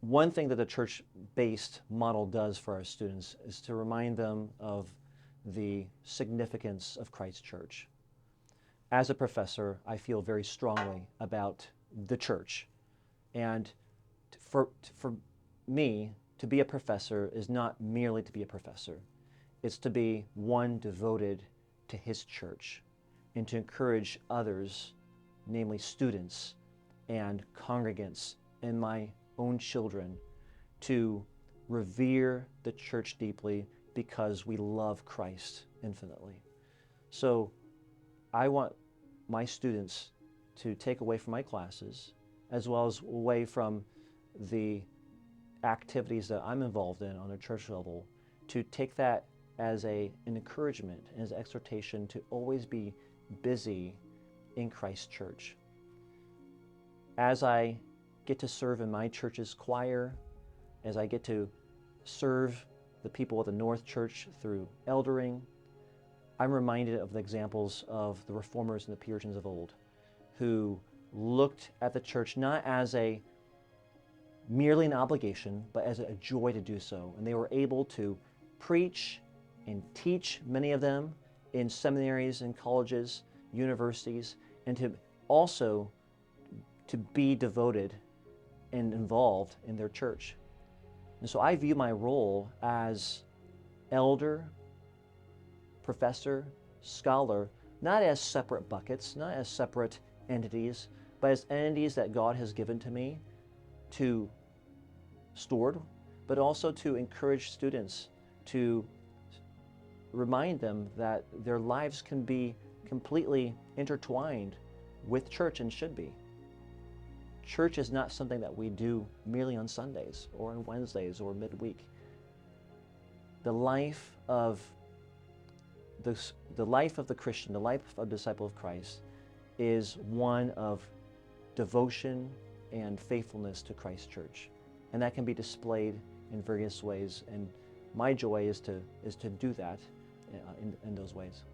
one thing that the church-based model does for our students is to remind them of the significance of Christ's church. As a professor, I feel very strongly about the church. And for me, to be a professor is not merely to be a professor. It's to be one devoted to his church and to encourage others, namely students and congregants and my own children, to revere the church deeply because we love Christ infinitely. So I want my students to take away from my classes, as well as away from the activities that I'm involved in on a church level, to take that as an encouragement and as an exhortation to always be busy in Christ's church. As I get to serve in my church's choir, as I get to serve the people of the North Church through eldering, I'm reminded of the examples of the Reformers and the Puritans of old, who looked at the church not as merely an obligation, but as a joy to do so. And they were able to preach and teach, many of them, in seminaries and colleges, universities, and to also to be devoted and involved in their church. And so I view my role as elder, professor, scholar, not as separate buckets, not as separate entities, but as entities that God has given to me to steward, but also to encourage students, to remind them that their lives can be completely intertwined with church and should be. Church is not something that we do merely on Sundays or on Wednesdays or midweek. The life of the Christian, the life of the disciple of Christ, is one of devotion and faithfulness to Christ's church. And that can be displayed in various ways. And my joy is to do that in those ways.